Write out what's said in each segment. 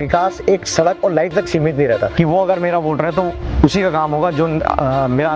विकास एक सड़क और लाइट तक सीमित नहीं रहता कि वो अगर मेरा वोटर है तो उसी का काम होगा जो मेरा।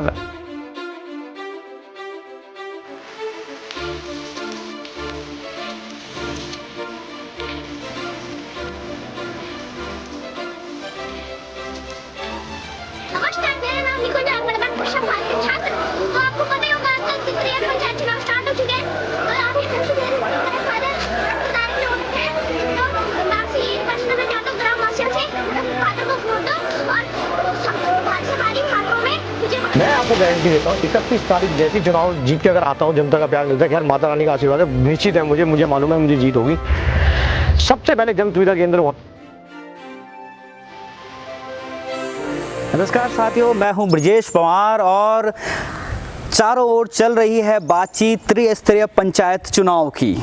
नमस्कार, मेरा नाम निकुंज है, मैं वर्षा भारतीय छात्र। तो आपको पता ही होगा आजकल त्रिपुरा पंचायत चुनाव स्टार्ट हो चुके हैं और आप ये मेरे फादर प्रधान जो है तो काफी प्रश्न में जाता हूँ ग्रामवासियों से फादर को वोट दो और सरकारी खातों में मुझे। मैं आपको गारंटी देता हूँ 31 तारीख जैसी चुनाव जीत के अगर आता हूँ, जनता का प्यार मिलता है, खैर माता रानी का आशीर्वाद है, निश्चित है, मुझे मालूम है मुझे जीत होगी। सबसे पहले जन सुविधा केंद्र। नमस्कार साथियों, मैं हूं ब्रजेश पवार और चारों ओर चल रही है बातचीत त्रिस्तरीय पंचायत चुनाव की,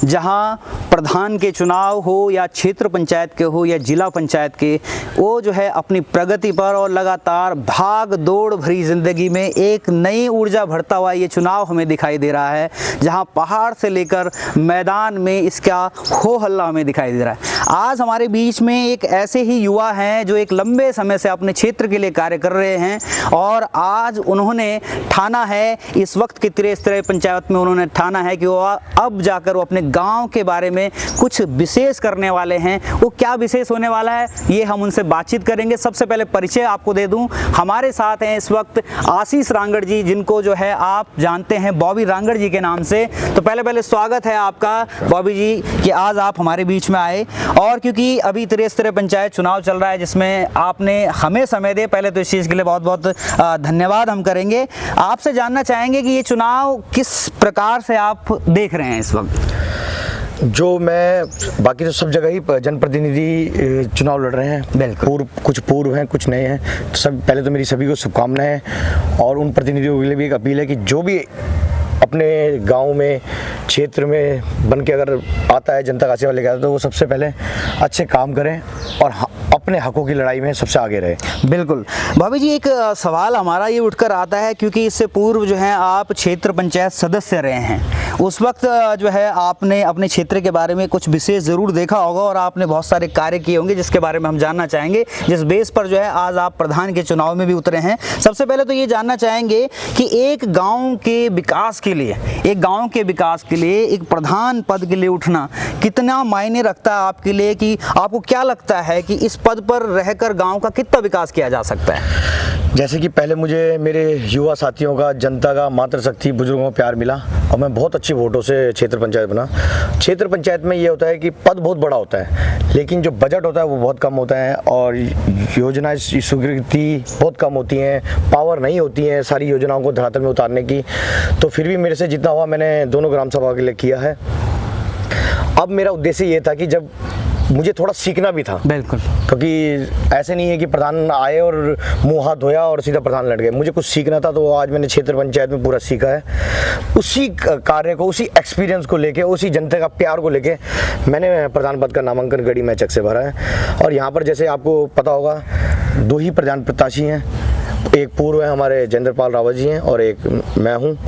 जहां प्रधान के चुनाव हो या क्षेत्र पंचायत के हो या जिला पंचायत के, वो जो है अपनी प्रगति पर और लगातार भाग दौड़ भरी जिंदगी में एक नई ऊर्जा भरता हुआ ये चुनाव हमें दिखाई दे रहा है, जहां पहाड़ से लेकर मैदान में इसका हो हल्ला हमें दिखाई दे रहा है। आज हमारे बीच में एक ऐसे ही युवा हैं जो एक लंबे समय से अपने क्षेत्र के लिए कार्य कर रहे हैं और आज उन्होंने ठाना है, इस वक्त की त्रिस्तरीय पंचायत में उन्होंने ठाना है कि वो अब जाकर वो अपने गांव के बारे में कुछ विशेष करने वाले हैं। वो क्या विशेष होने वाला है ये हम उनसे बातचीत करेंगे। सबसे पहले परिचय आपको दे दूं, हमारे साथ हैं इस वक्त आशीष रांगड़ जी, जिनको जो है आप जानते हैं बॉबी रांगड़ जी के नाम से। तो पहले स्वागत है आपका बॉबी जी कि आज आप हमारे बीच में आए, और क्योंकि अभी त्रिस्तरीय पंचायत चुनाव चल रहा है जिसमें आपने हमें समय दे, पहले तो इस चीज़ के लिए बहुत बहुत धन्यवाद हम करेंगे। आपसे जानना चाहेंगे कि ये चुनाव किस प्रकार से आप देख रहे हैं इस वक्त। जो मैं बाकी तो सब जगह ही जनप्रतिनिधि चुनाव लड़ रहे हैं, बिल्कुल कुछ पूर्व हैं कुछ नए हैं, तो सब पहले तो मेरी सभी को शुभकामनाएं हैं और उन प्रतिनिधियों के लिए भी एक अपील है कि जो भी अपने गांव में क्षेत्र में बन के अगर आता है, जनता का सेवा लेकर आता है, तो वो सबसे पहले अच्छे काम करें और अपने हकों की लड़ाई में सबसे आगे रहे। बिल्कुल भाभी जी, एक सवाल हमारा ये उठकर आता है क्योंकि इससे पूर्व जो है आप क्षेत्र पंचायत सदस्य रहे हैं, उस वक्त जो है आपने अपने क्षेत्र के बारे में कुछ विशेष ज़रूर देखा होगा और आपने बहुत सारे कार्य किए होंगे जिसके बारे में हम जानना चाहेंगे, जिस बेस पर जो है आज आप प्रधान के चुनाव में भी उतरे हैं। सबसे पहले तो ये जानना चाहेंगे कि एक गाँव के विकास के लिए, एक प्रधान पद के लिए उठना कितना मायने रखता है आपके लिए, कि आपको क्या लगता है कि इस पद पर रहकर गांव का कितना विकास किया जा सकता है। जैसे कि पहले मुझे मेरे युवा साथियों का, जनता का, मातृशक्ति, बुजुर्गों का प्यार मिला और मैं बहुत अच्छी वोटों से क्षेत्र पंचायत बना। क्षेत्र पंचायत में ये होता है कि पद बहुत बड़ा होता है लेकिन जो बजट होता है वो बहुत कम होता है और योजनाएं स्वीकृति बहुत कम होती हैं, पावर नहीं होती है सारी योजनाओं को धरातल में उतारने की। तो फिर भी मेरे से जितना हुआ मैंने दोनों ग्राम सभा के लिए किया है। अब मेरा उद्देश्य ये था कि जब मुझे थोड़ा सीखना भी था, बिल्कुल, क्योंकि ऐसे नहीं है कि प्रधान आए और मुंह हाथ धोया और सीधा प्रधान लड़ गए, मुझे कुछ सीखना था। तो आज मैंने क्षेत्र पंचायत में पूरा सीखा है, उसी कार्य को, उसी एक्सपीरियंस को लेके, उसी जनता का प्यार को लेके मैंने प्रधान पद का नामांकन गढ़ी मैचक से भरा है। और यहाँ पर जैसे आपको पता होगा 2 ही प्रधान प्रत्याशी हैं, एक पूर्व है हमारे जयेंद्रपाल रावत जी हैं और एक मैं हूँ।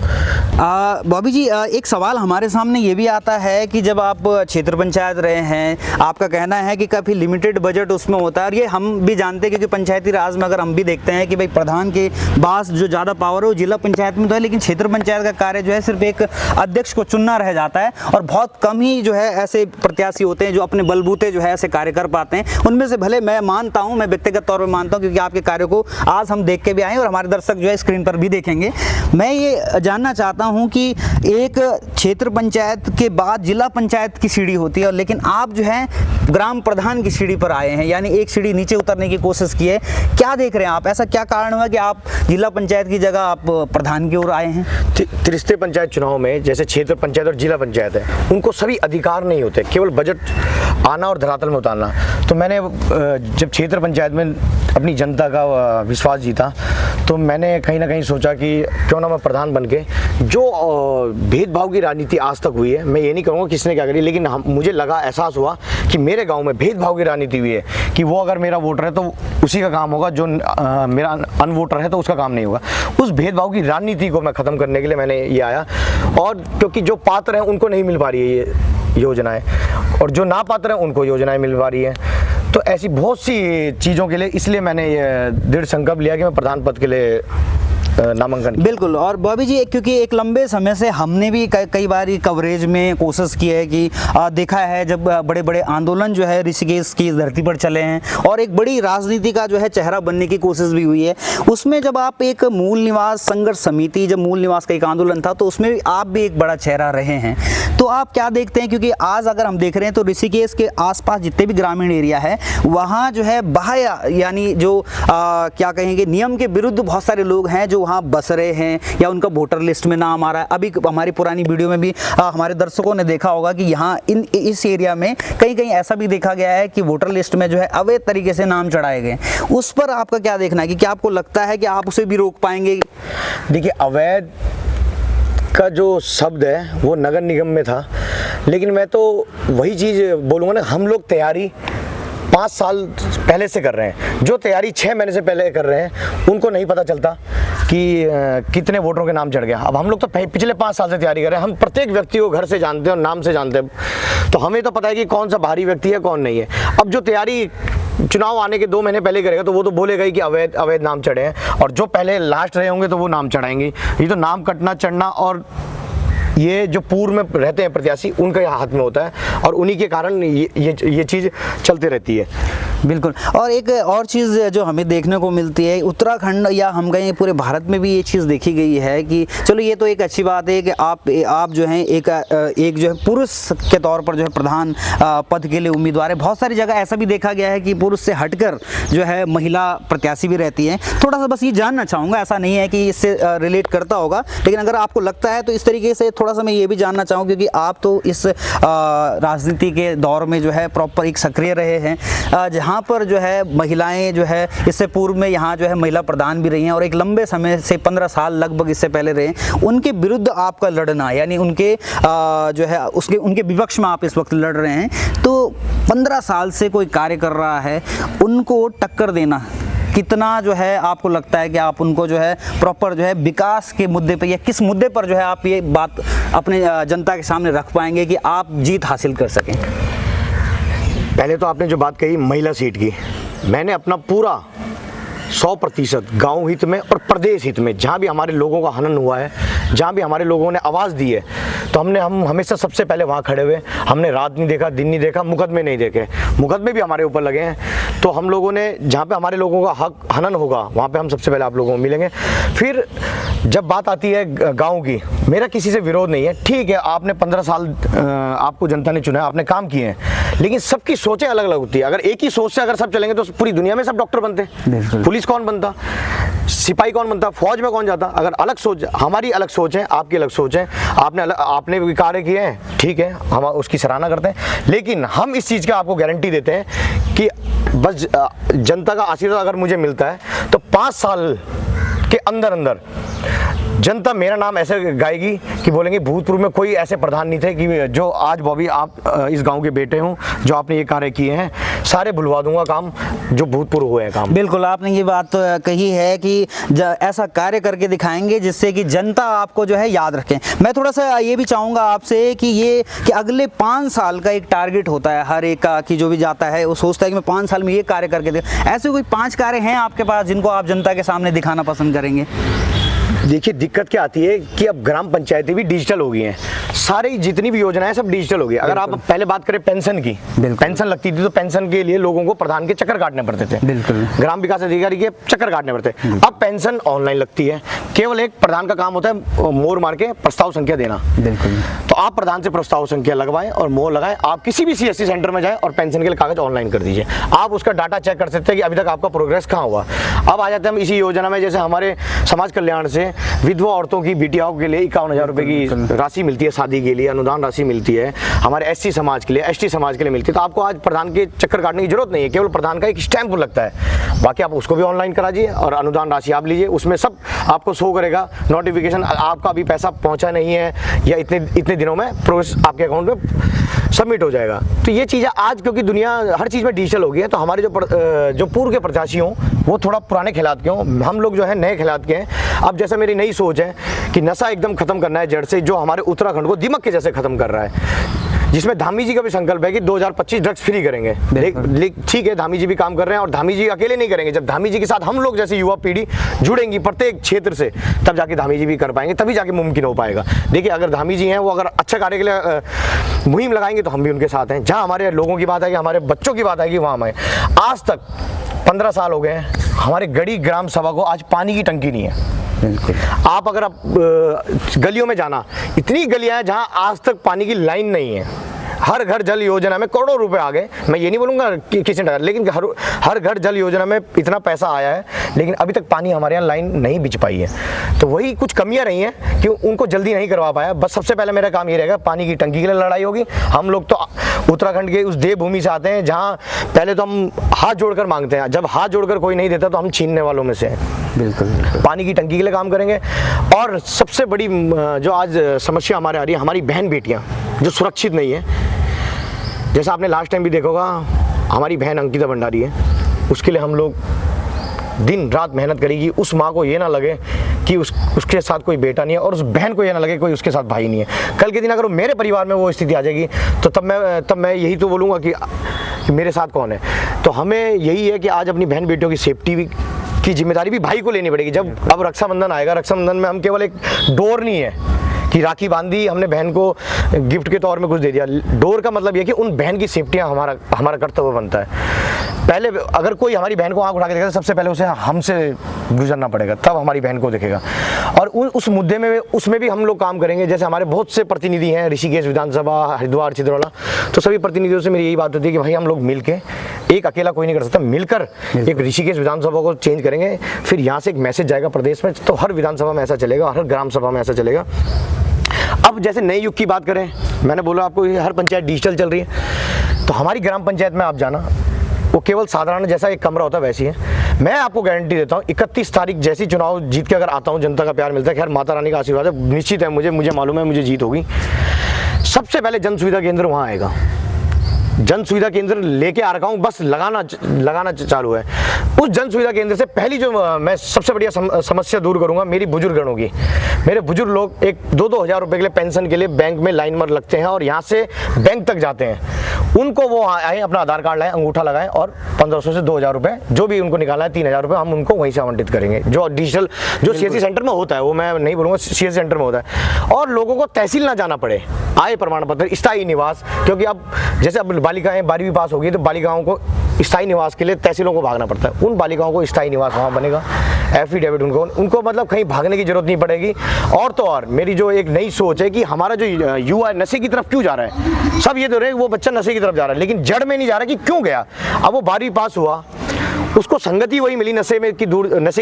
बॉबी जी, एक सवाल हमारे सामने ये भी आता है कि जब आप क्षेत्र पंचायत रहे हैं, आपका कहना है कि काफ़ी लिमिटेड बजट उसमें होता है, और ये हम भी जानते हैं क्योंकि पंचायती राज में अगर हम भी देखते हैं कि भाई प्रधान के पास जो ज़्यादा पावर है वो जिला पंचायत में तो है, लेकिन क्षेत्र पंचायत का कार्य जो है सिर्फ एक अध्यक्ष को चुनना रह जाता है और बहुत कम ही जो है ऐसे प्रत्याशी होते हैं जो अपने बलबूते जो है ऐसे कार्य कर पाते हैं। उनमें से भले मैं मानता हूँ, मैं व्यक्तिगत तौर पर मानता हूँ क्योंकि आपके कार्यों को आज हम देख के भी आए और हमारे दर्शक जो है स्क्रीन पर भी देखेंगे। मैं ये जानना चाहता हूं कि एक क्षेत्र पंचायत के बाद जिला पंचायत की सीढ़ी होती है, लेकिन आप जो है ग्राम प्रधान की सीढ़ी पर आए हैं, यानी एक सीढ़ी नीचे उतरने की कोशिश की है। क्या देख रहे हैं आप, ऐसा क्या कारण हुआ कि आप जिला पंचायत की जगह आप प्रधान की ओर आए हैं? त्रिस्तरीय पंचायत चुनाव में जैसे क्षेत्र पंचायत और जिला पंचायत है, उनको सभी अधिकार नहीं होते, केवल बजट आना और धरातल में उतारना। तो मैंने जब क्षेत्र पंचायत में अपनी जनता का विश्वास जीता तो मैंने कहीं ना कहीं सोचा कि क्यों ना मैं प्रधान बन के, जो भेदभाव की राजनीति आज तक हुई है, मैं ये नहीं कहूँगा किसने क्या करी, लेकिन मुझे लगा, एहसास हुआ कि मेरे गांव में भेदभाव की राजनीति हुई है कि वो अगर मेरा वोटर है तो उसी का काम होगा, जो मेरा अनवोटर है तो उसका काम नहीं होगा। उस भेदभाव की राजनीति को मैं ख़त्म करने के लिए मैंने ये आया, और क्योंकि जो पात्र हैं उनको नहीं मिल पा रही है ये योजनाएं और जो ना पात्र हैं उनको योजनाएं मिल पा रही हैं। तो ऐसी बहुत सी चीज़ों के लिए इसलिए मैंने ये दृढ़ संकल्प लिया कि मैं प्रधान पद के लिए नामांकन। बिल्कुल। और बॉबी जी, क्योंकि एक लंबे समय से हमने भी कई बार कवरेज में कोशिश की है कि देखा है जब बड़े बड़े आंदोलन जो है ऋषिकेश की धरती पर चले हैं और एक बड़ी राजनीति का जो है चेहरा बनने की कोशिश भी हुई है, उसमें जब आप एक मूल निवास संघर्ष समिति, जब मूल निवास का एक आंदोलन था तो उसमें भी आप भी एक बड़ा चेहरा रहे हैं, तो आप क्या देखते हैं? क्योंकि आज अगर हम देख रहे हैं तो ऋषिकेश के आसपास जितने भी ग्रामीण एरिया है वहाँ जो है बाह्य यानी जो क्या कहेंगे नियम के विरुद्ध बहुत सारे लोग हैं जो वहाँ बस रहे हैं या उनका वोटर लिस्ट में नाम आ रहा है। अभी हमारी पुरानी वीडियो में भी हमारे दर्शकों ने देखा होगा कि यहाँ इस एरिया में कहीं कहीं ऐसा भी देखा गया है कि वोटर लिस्ट में जो है अवैध तरीके से नाम चढ़ाए गए। उस पर आपका क्या देखना है कि क्या आपको लगता है कि आप उसे भी रोक पाएंगे? देखिए, अवैध का जो शब्द है वो नगर निगम में था, लेकिन मैं तो वही चीज़ बोलूँगा ना, हम लोग तैयारी 5 साल पहले से कर रहे हैं। जो तैयारी 6 महीने से पहले कर रहे हैं उनको नहीं पता चलता कि कितने वोटरों के नाम चढ़ गया। अब हम लोग तो पिछले 5 साल से तैयारी कर रहे हैं, हम प्रत्येक व्यक्ति को घर से जानते हैं और नाम से जानते हैं, तो हमें तो पता है कि कौन सा भारी व्यक्ति है कौन नहीं है। अब जो तैयारी चुनाव आने के 2 महीने पहले करेगा तो वो तो बोलेगा ही कि अवैध नाम चढ़े हैं, और जो पहले लास्ट रहे होंगे तो वो नाम चढ़ाएंगे। ये तो नाम कटना चढ़ना और ये जो पूर्व में रहते हैं प्रत्याशी उनके हाथ में होता है, और उन्हीं के कारण ये चीज़ चलती रहती है। बिल्कुल। और एक और चीज़ जो हमें देखने को मिलती है उत्तराखंड या हम कहें पूरे भारत में भी ये चीज़ देखी गई है कि चलो ये तो एक अच्छी बात है कि आप जो हैं एक जो है पुरुष के तौर पर जो है प्रधान पद के लिए उम्मीदवार है। बहुत सारी जगह ऐसा भी देखा गया है कि पुरुष से हटकर जो है महिला प्रत्याशी भी रहती हैं। थोड़ा सा बस ये जानना चाहूँगा, ऐसा नहीं है कि इससे रिलेट करता होगा, लेकिन अगर आपको लगता है तो इस तरीके से थोड़ा सा मैं ये भी जानना चाहूँ, क्योंकि आप तो इस राजनीति के दौर में जो है प्रॉपर एक सक्रिय रहे हैं, जहाँ पर जो है महिलाएं जो है इससे पूर्व में यहाँ जो है महिला प्रधान भी रही हैं और एक लंबे समय से 15 साल लगभग इससे पहले रहे, उनके विरुद्ध आपका लड़ना यानी उनके जो है उनके विपक्ष में आप इस वक्त लड़ रहे हैं, तो 15 साल से कोई कार्य कर रहा है उनको टक्कर देना कितना जो है आपको लगता है कि आप उनको जो है प्रॉपर जो है विकास के मुद्दे पे या किस मुद्दे पर जो है आप ये बात अपने जनता के सामने रख पाएंगे कि आप जीत हासिल कर सकें? पहले तो आपने जो बात कही महिला सीट की, मैंने अपना पूरा 100% गांव हित में और प्रदेश हित में जहां भी हमारे लोगों का हनन हुआ है, जहां भी हमारे लोगों ने आवाज़ दी है, तो हम हमेशा सबसे पहले वहां खड़े हुए। हमने रात नहीं देखा, दिन नहीं देखा, मुकदमे नहीं देखे, मुकदमे भी हमारे ऊपर लगे हैं। तो हम लोगों ने जहां पे हमारे लोगों का हक हनन होगा वहां पे हम सबसे पहले आप लोगों को मिलेंगे। फिर जब बात आती है गाँव की, मेरा किसी से विरोध नहीं है, ठीक है, आपने 15 साल आपको जनता ने चुना है, आपने काम किए हैं, लेकिन सबकी सोचें अलग अलग होती है। अगर एक ही सोच से अगर सब चलेंगे तो पूरी दुनिया में सब डॉक्टर बनते, पुलिस कौन बनता, सिपाही कौन बनता, फौज में कौन जाता। अगर अलग सोच, हमारी अलग सोच है, आपकी अलग सोच है, आपने भी कार्य किए हैं, ठीक है, हम उसकी सराहना करते हैं, लेकिन हम इस चीज़ का आपको गारंटी देते हैं कि बस जनता का आशीर्वाद अगर मुझे मिलता है तो 5 साल के अंदर जनता मेरा नाम ऐसे गाएगी कि बोलेंगे भूतपूर्व में कोई ऐसे प्रधान नहीं थे कि जो आज बॉबी आप इस गांव के बेटे हो, जो आपने ये कार्य किए हैं, सारे भुलवा दूंगा काम जो भूतपूर्व हुए हैं काम। बिल्कुल, आपने ये बात कही है कि ऐसा कार्य करके दिखाएंगे जिससे कि जनता आपको जो है याद रखें। मैं थोड़ा सा ये भी चाहूँगा आपसे कि अगले 5 साल का एक टारगेट होता है हर एक का, कि जो भी जाता है वो सोचता है कि मैं 5 साल में ये कार्य करके ऐसे कोई 5 कार्य हैं आपके पास जिनको आप जनता के सामने दिखाना पसंद करेंगे? देखिए, दिक्कत क्या आती है कि अब ग्राम पंचायतें भी डिजिटल हो गई हैं, सारी जितनी भी योजनाएं सब डिजिटल हो गई। अगर आप पहले बात करें पेंशन की, पेंशन लगती थी तो पेंशन के लिए लोगों को प्रधान के चक्कर काटने पड़ते थे, बिल्कुल, ग्राम विकास अधिकारी के चक्कर काटने पड़ते। अब पेंशन ऑनलाइन लगती है, केवल एक प्रधान का काम होता है मोहर मार के प्रस्ताव संख्या देना। बिल्कुल, तो आप प्रधान से प्रस्ताव संख्या लगवाएं और मोहर लगाएं, आप किसी भी CSC सेंटर में जाएं और पेंशन के लिए कागज ऑनलाइन कर दीजिए। आप उसका डाटा चेक कर सकते हैं कि अभी तक आपका प्रोग्रेस कहाँ हुआ। अब आ जाते हैं हम इसी योजना में, जैसे हमारे समाज कल्याण से विधवा औरतों की बेटियों के लिए 51,000 रुपए की राशि मिलती है, शादी के लिए अनुदान राशि मिलती है, हमारे SC समाज के लिए, ST समाज के लिए मिलती है। तो आपको आज प्रधान के चक्कर काटने की जरूरत नहीं है, केवल प्रधान का एक स्टैंप लगता है, बाकी आप उसको भी ऑनलाइन करा दीजिए और अनुदान राशि आप लीजिए, उसमें सब आपको शो करेगा नोटिफिकेशन, आपका अभी पैसा पहुंचा नहीं है या इतने दिनों में प्रोग्रेस आपके अकाउंट में सबमिट हो जाएगा। तो ये चीज़ें आज क्योंकि दुनिया हर चीज़ में डिजिटल हो गई है, तो हमारे जो पूर्व के प्रत्याशी हों वो थोड़ा पुराने खिलात के हों, हम लोग जो है नए खिलात के हैं। अब जैसे मेरी नई सोच है कि नशा एकदम खत्म करना है जड़ से, जो हमारे उत्तराखंड को दीमक के जैसे खत्म कर रहा है। जिसमें धामी जी का भी संकल्प है कि 2025 ड्रग्स फ्री करेंगे। ठीक है, धामी जी भी काम कर रहे हैं और धामी जी अकेले नहीं करेंगे। जब धामी जी के साथ हम लोग जैसे युवा पीढ़ी जुड़ेंगी प्रत्येक क्षेत्र से, तब जाके धामी जी भी कर पाएंगे, तभी जाके मुमकिन हो पाएगा। देखिए, अगर धामी जी हैं वो अगर अच्छा कार्य के लिए मुहिम लगाएंगे तो हम भी उनके साथ हैं। जहाँ हमारे लोगों की बात आएगी, हमारे बच्चों की बात आएगी, वहाँ हम हैं। आज तक 15 साल हो गए हैं हमारे गढ़ी ग्राम सभा को आज पानी की टंकी नहीं है। बिल्कुल। आप अगर गलियों में जाना, इतनी गलियां हैं जहां आज तक पानी की लाइन नहीं है। हर घर जल योजना में करोड़ों रुपए आ गए, मैं ये नहीं बोलूँगा कि किसी ने, लेकिन हर घर जल योजना में इतना पैसा आया है, लेकिन अभी तक पानी हमारे यहाँ लाइन नहीं बिछ पाई है। तो वही कुछ कमियां रही हैं कि उनको जल्दी नहीं करवा पाया। बस सबसे पहले मेरा काम ये रहेगा, पानी की टंकी के लिए लड़ाई होगी। हम लोग तो उत्तराखंड के उस देवभूमि से आते हैं जहाँ पहले तो हम हाथ जोड़कर मांगते हैं, जब हाथ जोड़कर कोई नहीं देता तो हम छीनने वालों में से हैं। बिल्कुल। पानी की टंकी के लिए काम करेंगे। और सबसे बड़ी जो आज समस्या हमारे आ रही है, हमारी बहन बेटियां जो सुरक्षित नहीं है। जैसा आपने लास्ट टाइम भी देखा होगा, हमारी बहन अंकिता भंडारी है, उसके लिए हम लोग दिन रात मेहनत करेगी। उस माँ को ये ना लगे कि उसके साथ कोई बेटा नहीं है, और उस बहन को ये ना लगे कोई उसके साथ भाई नहीं है। कल के दिन अगर मेरे परिवार में वो स्थिति आ जाएगी तो तब मैं यही तो बोलूँगा कि मेरे साथ कौन है। तो हमें यही है कि आज अपनी बहन बेटियों की सेफ्टी की जिम्मेदारी भी भाई को लेनी पड़ेगी। जब अब रक्षाबंधन आएगा, रक्षाबंधन में हम केवल एक डोर नहीं है कि राखी बांधी, हमने बहन को गिफ्ट के तौर में कुछ दे दिया। डोर का मतलब ये कि उन बहन की सेफ्टियाँ हमारा कर्तव्य बनता है। पहले अगर कोई हमारी बहन को आँख उठा के देखेगा, सबसे पहले उसे हमसे गुजरना पड़ेगा, तब हमारी बहन को देखेगा। और उस मुद्दे में उसमें भी हम लोग काम करेंगे। जैसे हमारे बहुत से प्रतिनिधि हैं, ऋषिकेश विधानसभा, हरिद्वार, छिंदवाड़ा, तो सभी प्रतिनिधियों से मेरी यही बात होती है कि भाई हम लोग मिलके, एक अकेला कोई नहीं कर सकता, मिलकर एक ऋषिकेश विधानसभा को चेंज करेंगे। फिर यहाँ से एक मैसेज जाएगा प्रदेश में, तो हर विधानसभा में ऐसा चलेगा, हर ग्राम सभा में ऐसा चलेगा। अब जैसे नए युग की बात करें, मैंने बोला आपको हर पंचायत डिजिटल चल रही है, तो हमारी ग्राम पंचायत में आप जाना, वो केवल साधारण जैसा एक कमरा होता है वैसी है। मैं आपको गारंटी देता हूँ 31 तारीख जैसी चुनाव जीत के अगर आता हूँ, जनता का प्यार मिलता है, खैर माता रानी का आशीर्वाद है, निश्चित है, मुझे मालूम है मुझे जीत होगी। सबसे पहले जन सुविधा केंद्र वहाँ आएगा। जन सुविधा केंद्र लेके आ रखा हूँ, बस लगाना चालू है। उस जन सुविधा केंद्र से पहली जो मैं सबसे बढ़िया समस्या दूर करूंगा, मेरी बुजुर्गगणों की। मेरे बुजुर्ग लोग एक 2-2 हज़ार रुपए के लिए पेंशन के लिए बैंक में लाइन में लगते हैं और यहाँ से बैंक तक जाते हैं। उनको वो आए, अपना आधार कार्ड लाएं, अंगूठा लगाएं और 1500 से 2000 रुपए जो भी उनको निकालना है, 3000 रुपए हम उनको वहीं से आवंटित करेंगे। जो डिजिटल जो सीएससी सेंटर में होता है, वो मैं नहीं बोलूँगा, सीएससी सेंटर में होता है। और लोगों को तहसील ना जाना पड़े, आय प्रमाण पत्र, स्थायी निवास, क्योंकि अब जैसे अब बालिकाएं 12वीं पास होगी तो बालिकाओं को स्थायी निवास के लिए तहसीलों को भागना पड़ता है। उन बालिकाओं को स्थायी निवास वहाँ बनेगा, एफिडेविट उनको मतलब कहीं भागने की जरूरत नहीं पड़ेगी। और तो और मेरी जो एक नई सोच है कि हमारा जो युवा नशे की तरफ क्यों जा रहा है, सब ये तो रहे वो बच्चा नशे की तरफ जा रहा है, लेकिन जड़ में नहीं जा रहा कि क्यों गया। अब वो 12वीं पास हुआ, उसको संगति वही मिली नशे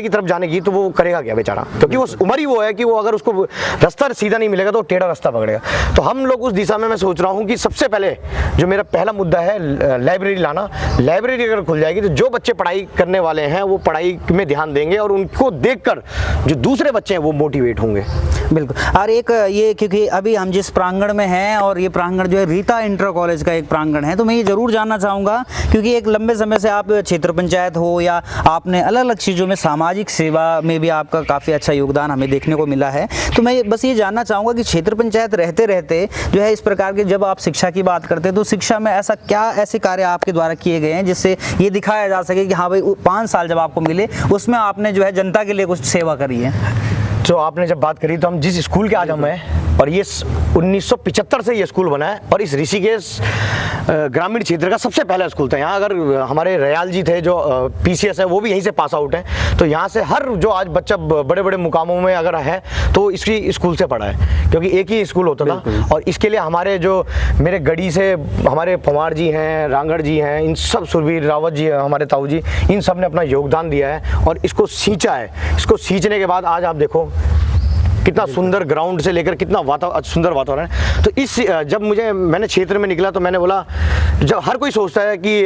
की तरफ जाने की, तो वो करेगा क्या बेचारा, क्योंकि वो उम्र ही वो है कि वो अगर उसको रास्ता सीधा नहीं मिलेगा तो टेढ़ा रास्ता पकड़ेगा। तो हम लोग उस दिशा में मैं सोच रहा हूँ कि सबसे पहले जो मेरा पहला मुद्दा है लाइब्रेरी लाना। लाइब्रेरी अगर खुल जाएगी तो जो बच्चे पढ़ाई करने वाले हैं वो पढ़ाई में ध्यान देंगे और उनको देखकर जो दूसरे बच्चे हैं वो मोटिवेट होंगे। बिल्कुल। और एक ये, क्योंकि अभी हम जिस प्रांगण में हैं और ये प्रांगण जो है रीता इंटर कॉलेज का एक प्रांगण है, तो मैं ये जरूर जानना चाहूँगा, क्योंकि एक लंबे समय से आप क्षेत्र पंचायत हो या आपने अलग अलग चीज़ों में सामाजिक सेवा में भी आपका काफ़ी अच्छा योगदान हमें देखने को मिला है, तो मैं बस ये जानना चाहूँगा कि क्षेत्र पंचायत रहते रहते जो है इस प्रकार के, जब आप शिक्षा की बात करते हैं तो शिक्षा में ऐसा क्या ऐसे कार्य आपके द्वारा किए गए हैं जिससे ये दिखाया जा सके कि हाँ भाई 5 साल जब आपको मिले उसमें आपने जो है जनता के लिए कुछ सेवा करी है। तो आपने जब बात करी तो हम जिस स्कूल के आज हम हैं, और ये 1975 से ये स्कूल बना है और इस ऋषिकेश ग्रामीण क्षेत्र का सबसे पहला स्कूल था। यहाँ अगर हमारे रयाल जी थे जो पीसीएस है, वो भी यहीं से पास आउट है, तो यहाँ से हर जो आज बच्चा बड़े बड़े मुकामों में अगर है तो इसी स्कूल से पढ़ा है, क्योंकि एक ही स्कूल होता था। और इसके लिए हमारे जो मेरे गढ़ी से हमारे पवार जी हैं, रांगड़ जी हैं, इन सब, सुरवीर रावत जी, हमारे ताऊ जी, इन सब ने अपना योगदान दिया है और इसको सींचा है। इसको सींचने के बाद आज आप देखो कितना सुंदर ग्राउंड से लेकर कितना सुंदर वातावरण है। तो इस जब मैंने क्षेत्र में निकला तो मैंने बोला, जब हर कोई सोचता है कि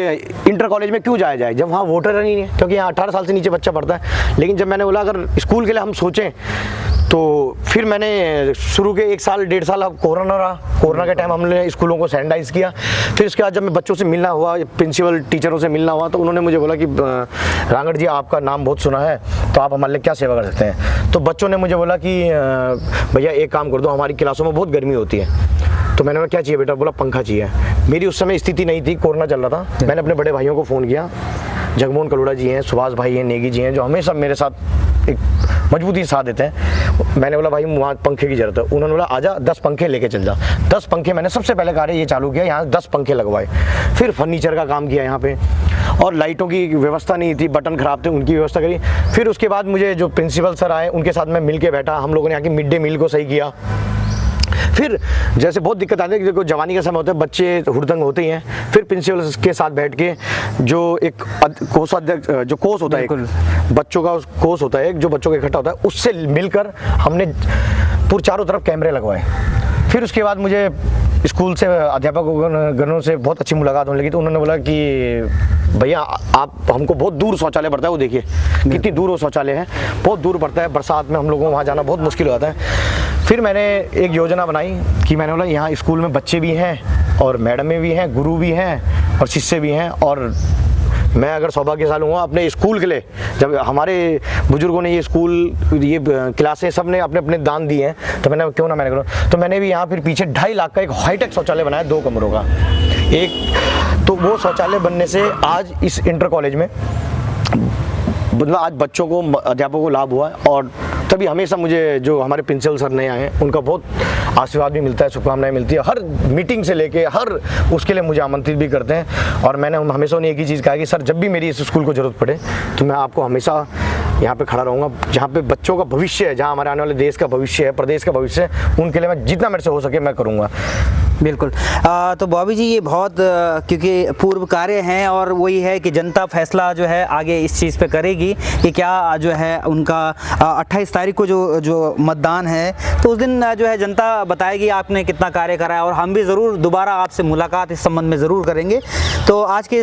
इंटर कॉलेज में क्यों जाया जाए जब वहाँ वोटर नहीं है, क्योंकि यहाँ 18 साल से नीचे बच्चा पढ़ता है। लेकिन जब मैंने बोला अगर स्कूल के लिए हम सोचें, तो फिर मैंने शुरू के 1 साल 1.5 साल, अब कोरोना रहा, कोरोना के टाइम हमने स्कूलों को सैनिटाइज किया। फिर उसके बाद जब मैं बच्चों से मिलना हुआ, प्रिंसिपल टीचरों से मिलना हुआ, तो उन्होंने मुझे बोला कि रांगड़ जी आपका नाम बहुत सुना है, तो आप हमारे लिए क्या सेवा कर सकते हैं। तो बच्चों ने मुझे बोला कि भैया एक काम कर दो, हमारी क्लासों में बहुत गर्मी होती है, तो मैंने बोला क्या चाहिए बेटा, बोला पंखा चाहिए। मेरी उस समय स्थिति नहीं थी, कोरोना चल रहा था। मैंने अपने बड़े भाइयों को फ़ोन किया, जगमोहन कलोड़ा जी हैं, सुभाष भाई हैं, नेगी जी हैं, जो हमेशा मेरे साथ एक मजबूती से साथ देते हैं। मैंने बोला भाई वहाँ पंखे की ज़रूरत है। उन्होंने बोला आजा 10 पंखे लेके चल जा। 10 पंखे मैंने सबसे पहले कार्य ये चालू किया, यहाँ 10 पंखे लगवाए। फिर फर्नीचर का काम किया यहाँ पे, और लाइटों की व्यवस्था नहीं थी, बटन ख़राब थे, उनकी व्यवस्था करी। फिर उसके बाद मुझे जो प्रिंसिपल सर आए उनके साथ मैं मिल के बैठा, हम लोगों ने यहाँ की मिड डे मील को सही किया। फिर जैसे बहुत दिक्कत आती है कि देखो जवानी का समय होता है, बच्चे हुड़दंग होते ही हैं। फिर प्रिंसिपल के साथ बैठ के जो एक कोषाध्यक्ष जो कोष होता है, एक बच्चों का कोष होता है, एक जो बच्चों का इकट्ठा होता है, उससे मिलकर हमने पूरे चारों तरफ कैमरे लगवाए। फिर उसके बाद मुझे स्कूल से अध्यापकों से बहुत अच्छी मुलाकात होने लगी। तो उन्होंने बोला कि भैया आप हमको बहुत दूर शौचालय पड़ता है, वो देखिए कितनी दूर वो शौचालय है, बहुत दूर पड़ता है, बरसात में हम लोगों को वहाँ जाना बहुत मुश्किल हो जाता है। फिर मैंने एक योजना बनाई कि मैंने बोला यहाँ स्कूल में बच्चे भी हैं और मैडमें भी हैं, गुरु भी हैं और शिष्य भी हैं, और मैं अगर सौभाग्यशाली हुआ अपने स्कूल के लिए, जब हमारे बुजुर्गों ने ये स्कूल ये क्लासें सब ने अपने अपने दान दिए हैं, तो मैंने क्यों ना मैंने करूँ। तो मैंने भी यहाँ फिर पीछे 2.5 लाख का एक हाईटेक शौचालय बनाया, 2 कमरों का एक। तो वो शौचालय बनने से आज इस इंटर कॉलेज में मतलब आज बच्चों को, अध्यापकों को लाभ हुआ है। और तभी हमेशा मुझे जो हमारे प्रिंसिपल सर नए आए हैं उनका बहुत आशीर्वाद भी मिलता है, शुभकामनाएं मिलती है। हर मीटिंग से लेके हर उसके लिए मुझे आमंत्रित भी करते हैं। और मैंने हमेशा उन्हें एक ही चीज़ कहा कि सर जब भी मेरी इस स्कूल को ज़रूरत पड़े तो मैं आपको हमेशा यहाँ पे खड़ा रहूँगा। जहाँ पे बच्चों का भविष्य है, जहाँ हमारे आने वाले देश का भविष्य है, प्रदेश का भविष्य है, उनके लिए मैं जितना मेरे से हो सके मैं करूँगा। बिल्कुल। तो बॉबी जी ये बहुत क्योंकि पूर्व कार्य हैं और वही है कि जनता फैसला जो है आगे इस चीज़ पे करेगी कि क्या जो है उनका 28 तारीख को जो मतदान है, तो उस दिन जो है जनता बताएगी आपने कितना कार्य करा है। और हम भी ज़रूर दोबारा आपसे मुलाकात इस संबंध में ज़रूर करेंगे। तो आज के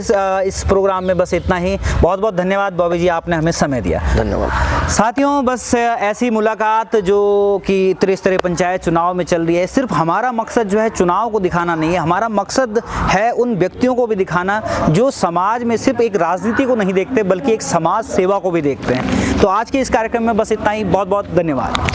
इस प्रोग्राम में बस इतना ही। बहुत बहुत धन्यवाद बॉबी जी, आपने हमें समय दिया। धन्यवाद साथियों। बस ऐसी मुलाकात जो कि त्रिस्तरीय पंचायत चुनाव में चल रही है, सिर्फ हमारा मकसद जो है चुनाव को दिखाना नहीं है, हमारा मकसद है उन व्यक्तियों को भी दिखाना जो समाज में सिर्फ एक राजनीति को नहीं देखते बल्कि एक समाज सेवा को भी देखते हैं। तो आज के इस कार्यक्रम में बस इतना ही। बहुत बहुत धन्यवाद।